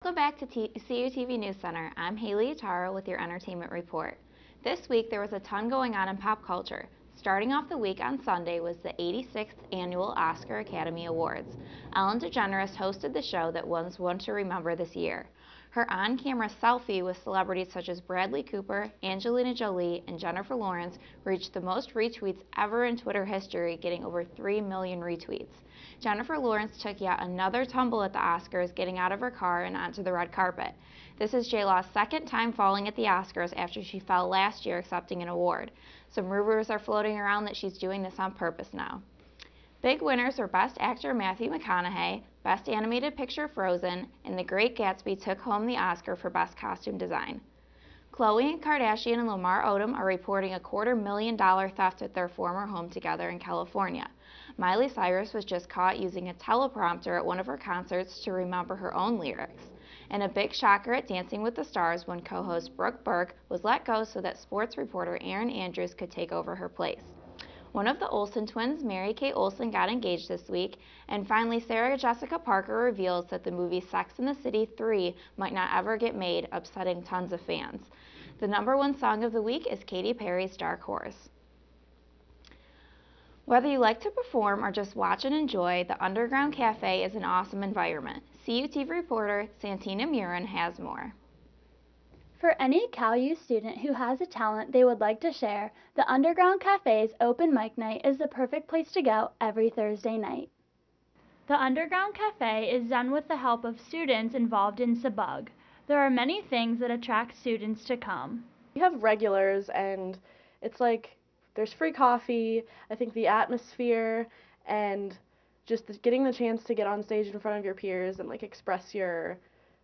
Welcome back to CUTV News Center. I'm Haley Ataro with your entertainment report. This week there was a ton going on in pop culture. Starting off the week on Sunday was the 86th Annual Oscar Academy Awards. Ellen DeGeneres hosted the show that was one to remember this year. Her on-camera selfie with celebrities such as Bradley Cooper, Angelina Jolie, and Jennifer Lawrence reached the most retweets ever in Twitter history, getting over 3 million retweets. Jennifer Lawrence took yet another tumble at the Oscars, getting out of her car and onto the red carpet. This is J-Law's second time falling at the Oscars after she fell last year accepting an award. Some rumors are floating around that she's doing this on purpose now. Big winners were Best Actor Matthew McConaughey, Best Animated Picture Frozen, and The Great Gatsby took home the Oscar for Best Costume Design. Khloe Kardashian and Lamar Odom are reporting a $250,000 theft at their former home together in California. Miley Cyrus was just caught using a teleprompter at one of her concerts to remember her own lyrics. And a big shocker at Dancing with the Stars when co-host Brooke Burke was let go so that sports reporter Erin Andrews could take over her place. One of the Olsen twins, Mary-Kate Olsen, got engaged this week. And finally, Sarah Jessica Parker reveals that the movie Sex and the City 3 might not ever get made, upsetting tons of fans. The #1 song of the week is Katy Perry's Dark Horse. Whether you like to perform or just watch and enjoy, the Underground Cafe is an awesome environment. CUTV reporter Santina Murin has more. For any CalU student who has a talent they would like to share, the Underground Cafe's open mic night is the perfect place to go every Thursday night. The Underground Cafe is done with the help of students involved in Sabug. There are many things that attract students to come. We have regulars, and it's like there's free coffee, I think the atmosphere, and just getting the chance to get on stage in front of your peers and like express your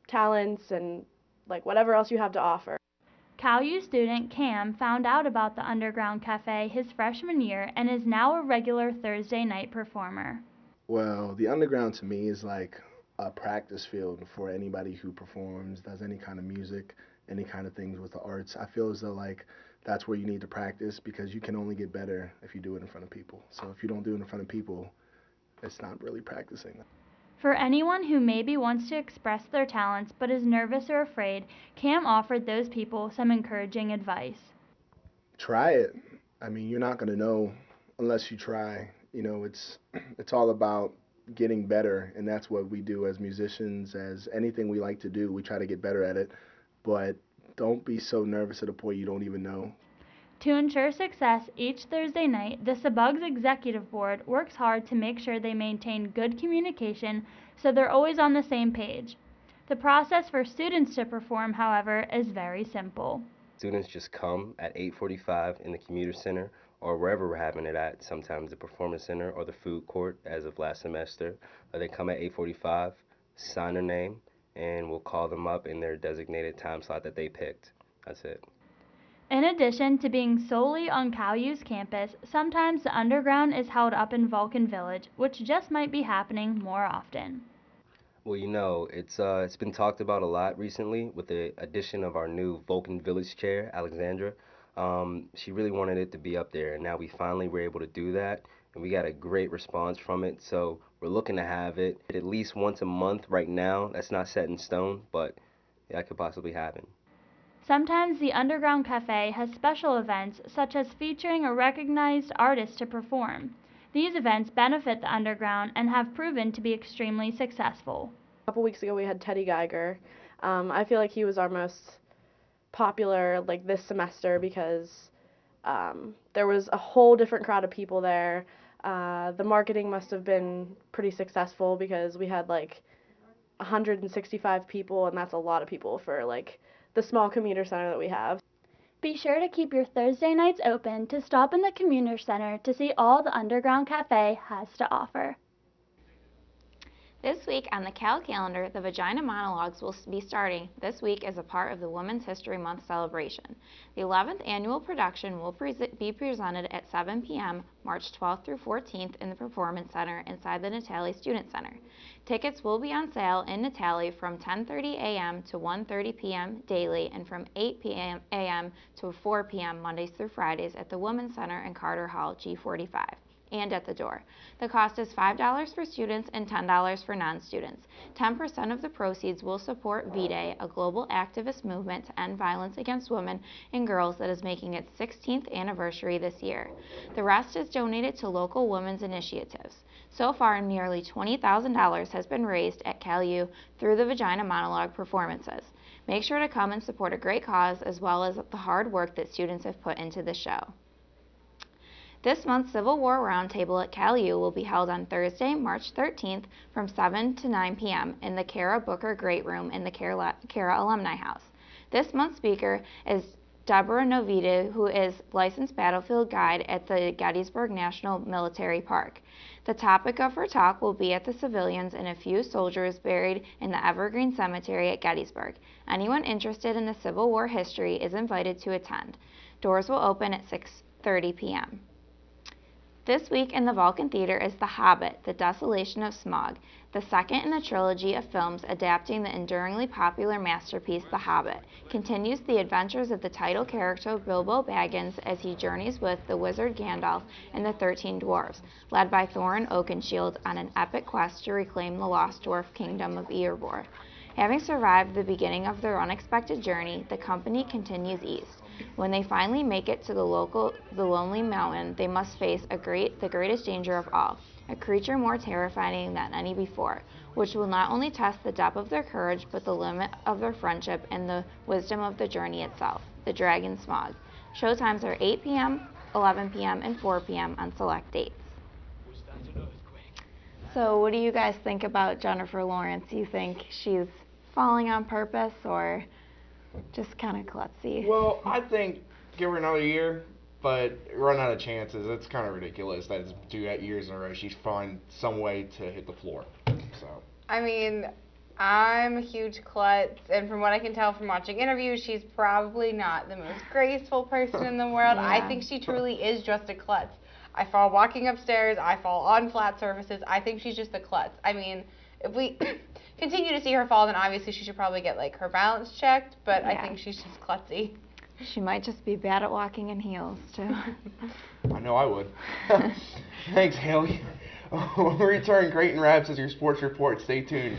talents and like whatever else you have to offer. CalU student Cam found out about the Underground Cafe his freshman year and is now a regular Thursday night performer. Well, the underground to me is like a practice field for anybody who performs, does any kind of music, any kind of things with the arts. I feel as though like that's where you need to practice because you can only get better if you do it in front of people. So if you don't do it in front of people, it's not really practicing. For anyone who maybe wants to express their talents but is nervous or afraid, Cam offered those people some encouraging advice. Try it. I mean, you're not going to know unless you try. You know, it's all about getting better, and that's what we do as musicians, as anything we like to do. We try to get better at it, but don't be so nervous to the point you don't even know. To ensure success each Thursday night, the Sabug's executive board works hard to make sure they maintain good communication so they're always on the same page. The process for students to perform, however, is very simple. Students just come at 8:45 in the commuter center or wherever we're having it at, sometimes the performance center or the food court as of last semester. They come at 8:45, sign their name, and we'll call them up in their designated time slot that they picked. That's it. In addition to being solely on CalU's campus, sometimes the Underground is held up in Vulcan Village, which just might be happening more often. Well, you know, it's been talked about a lot recently with the addition of our new Vulcan Village chair, Alexandra. She really wanted it to be up there, and now we finally were able to do that, and we got a great response from it. So we're looking to have it at least once a month right now. That's not set in stone, but that could possibly happen. Sometimes the Underground Cafe has special events, such as featuring a recognized artist to perform. These events benefit the Underground and have proven to be extremely successful. A couple weeks ago we had Teddy Geiger. I feel like he was our most popular like this semester because there was a whole different crowd of people there. The marketing must have been pretty successful because we had like 165 people, and that's a lot of people for like the small commuter center that we have. Be sure to keep your Thursday nights open to stop in the commuter center to see all the Underground Cafe has to offer. This week on the Cal calendar, the Vagina Monologues will be starting this week as a part of the Women's History Month celebration. The 11th annual production will be presented at 7 p.m. March 12th through 14th in the Performance Center inside the Natali Student Center. Tickets will be on sale in Natali from 10:30 a.m. to 1:30 p.m. daily and from 8 a.m. to 4 p.m. Mondays through Fridays at the Women's Center in Carter Hall, G45. and at the door. The cost is $5 for students and $10 for non-students. 10% of the proceeds will support V-Day, a global activist movement to end violence against women and girls that is making its 16th anniversary this year. The rest is donated to local women's initiatives. So far, nearly $20,000 has been raised at CalU through the Vagina Monologue performances. Make sure to come and support a great cause as well as the hard work that students have put into the show. This month's Civil War Roundtable at CalU will be held on Thursday, March 13th from 7 to 9 p.m. in the Kara Booker Great Room in the Kara Alumni House. This month's speaker is Deborah Novita, who is licensed battlefield guide at the Gettysburg National Military Park. The topic of her talk will be at the civilians and a few soldiers buried in the Evergreen Cemetery at Gettysburg. Anyone interested in the Civil War history is invited to attend. Doors will open at 6:30 p.m. This week in the Vulcan Theater is The Hobbit, The Desolation of Smaug, the second in the trilogy of films adapting the enduringly popular masterpiece The Hobbit. Continues the adventures of the title character Bilbo Baggins as he journeys with the wizard Gandalf and the 13 dwarves, led by Thorin Oakenshield on an epic quest to reclaim the lost dwarf kingdom of Erebor. Having survived the beginning of their unexpected journey, the company continues east. When they finally make it to the Lonely Mountain, they must face the greatest danger of all, a creature more terrifying than any before, which will not only test the depth of their courage, but the limit of their friendship and the wisdom of the journey itself, the Dragon Smaug. Showtimes are 8 p.m., 11 p.m., and 4 p.m. on select dates. So what do you guys think about Jennifer Lawrence? Do you think she's falling on purpose or just kind of klutzy? Well, I think give her another year, but run out of chances. It's kind of ridiculous that it's 2 years in a row she's find some way to hit the floor. So. I mean, I'm a huge klutz, and from what I can tell from watching interviews, she's probably not the most graceful person in the world. Yeah. I think she truly is just a klutz. I fall walking upstairs, I fall on flat surfaces. I think she's just a klutz. I mean, if we continue to see her fall, then obviously she should probably get like her balance checked, but Yeah. I think she's just klutzy. She might just be bad at walking in heels, too. I know I would. Thanks, Haley. We'll return Creighton Raps as your sports report. Stay tuned.